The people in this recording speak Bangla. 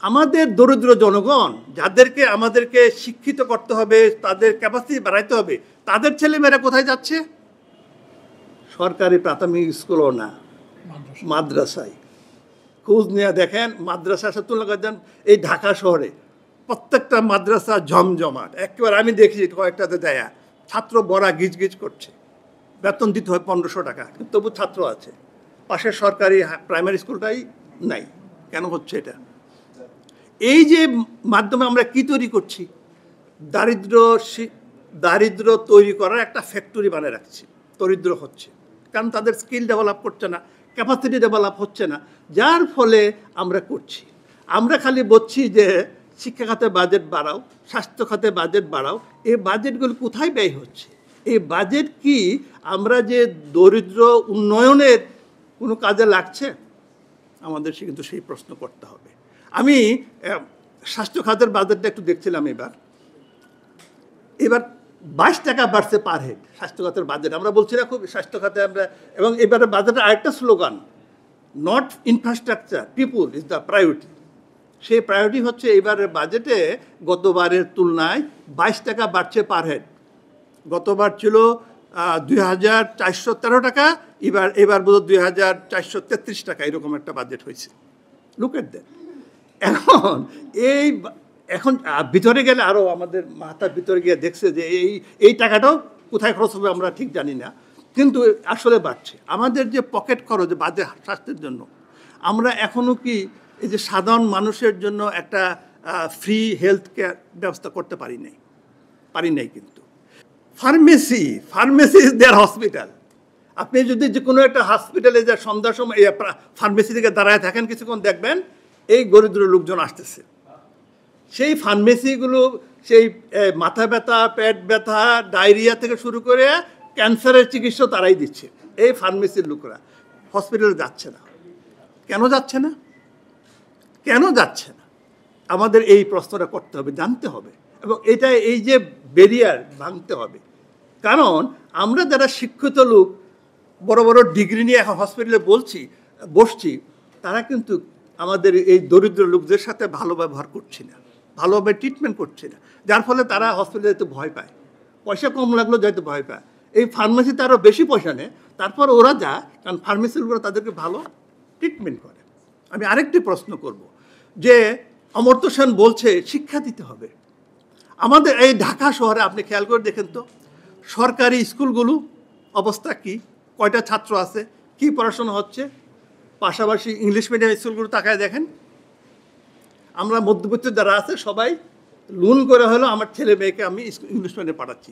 আমাদের দরিদ্র জনগণ যাদেরকে আমাদেরকে শিক্ষিত করতে হবে, তাদের ক্যাপাসিটি বাড়াইতে হবে, তাদের ছেলেমেয়েরা কোথায় যাচ্ছে? সরকারি প্রাথমিক স্কুলও না, মাদ্রাসায়। খোঁজ নিয়ে দেখেন, মাদ্রাসার সাথে তুলনা করে দেন এই ঢাকা শহরে প্রত্যেকটা মাদ্রাসা জমজমাট একেবারে। আমি দেখি কয়েকটাতে দেয় ছাত্র বড়া গিজগিজ করছে, বেতন দিতে হয় 1500 টাকা, কিন্তু তবু ছাত্র আছে। পাশের সরকারি প্রাইমারি স্কুলটাই নাই। কেন হচ্ছে এটা? এই যে মাধ্যমে আমরা কি তৈরি করছি? দারিদ্র তৈরি করার একটা ফ্যাক্টরি বানিয়ে রাখছি। দরিদ্র হচ্ছে কারণ তাদের স্কিল ডেভেলপ করছে না, ক্যাপাসিটি ডেভেলপ হচ্ছে না, যার ফলে আমরা করছি। আমরা খালি বলছি যে শিক্ষা খাতে বাজেট বাড়াও, স্বাস্থ্য খাতে বাজেট বাড়াও। এই বাজেটগুলো কোথায় ব্যয় হচ্ছে? এই বাজেট কি আমরা যে দরিদ্র উন্নয়নের কোনো কাজে লাগছে? আমাদের কিন্তু সেই প্রশ্ন করতে হবে। আমি স্বাস্থ্য খাতের বাজেটটা একটু দেখছিলাম এবার 22 টাকা বাড়ছে পার হেড স্বাস্থ্য খাতের বাজেট। আমরা বলছি না খুব স্বাস্থ্য খাতে আমরা, এবং এবারে বাজেটের আরেকটা slogan, not infrastructure, people is the priority. সেই প্রায়োরিটি হচ্ছে এবারের বাজেটে গতবারের তুলনায় 22 টাকা বাড়ছে পার হেড। গতবার ছিল 2413 টাকা, এবার বোধ 2433 টাকা, এরকম একটা বাজেট হয়েছে। Look at that. এখন ভিতরে গেলে আরও আমাদের মাথার ভিতরে গিয়ে দেখছে যে এই টাকাটাও কোথায় খরচ হবে আমরা ঠিক জানি না, কিন্তু আসলে বাড়ছে। আমাদের যে পকেট খরচ বাজে স্বাস্থ্যের জন্য, আমরা এখনও কি এই যে সাধারণ মানুষের জন্য একটা ফ্রি হেলথ কেয়ার ব্যবস্থা করতে পারি নাই। কিন্তু ফার্মেসি ইজ দেয়ার হসপিটাল। আপনি যদি যে কোনো একটা হসপিটালে যা সন্ধ্যার সময় ফার্মেসি থেকে দাঁড়ায় থাকেন, কিছুক্ষণ দেখবেন এই দরিদ্র লোকজন আসতেছে। সেই ফার্মেসিগুলো সেই মাথা ব্যথা, পেট ব্যথা, ডায়রিয়া থেকে শুরু করে ক্যান্সারের চিকিৎসা তারাই দিচ্ছে। এই ফার্মেসির লোকরা হসপিটালে যাচ্ছে না। কেন যাচ্ছে না? আমাদের এই প্রশ্নটা করতে হবে, জানতে হবে, এবং এই যে ব্যারিয়ার ভাঙতে হবে। কারণ আমরা যারা শিক্ষিত লোক, বড় বড় ডিগ্রি নিয়ে এখন হসপিটালে বসছি, তারা কিন্তু আমাদের এই দরিদ্র লোকদের সাথে ভালো ব্যবহার করছি না, ভালোভাবে ট্রিটমেন্ট করছি না, যার ফলে তারা হসপিটালে যেতে ভয় পায়। পয়সা কম লাগলেও যাইতে ভয় পায়। এই ফার্মেসিতে আরও বেশি পয়সা নেয়, তারপর ওরা যায়, কারণ ফার্মেসিগুলো তাদেরকে ভালো ট্রিটমেন্ট করে। আমি আরেকটি প্রশ্ন করব যে অমর্ত্য সেন বলছে শিক্ষা দিতে হবে। আমাদের এই ঢাকা শহরে আপনি খেয়াল করে দেখেন তো, সরকারি স্কুলগুলো অবস্থা কি? কয়টা ছাত্র আছে? কি পড়াশোনা হচ্ছে? পাশাপাশি ইংলিশ মিডিয়াম স্কুলগুলো তাকায় দেখেন। আমরা মধ্যবিত্ত যারা আছে সবাই লোন করে হলেও আমার ছেলে মেয়েকে আমি ইংলিশ মিডিয়ামে পাঠাচ্ছি।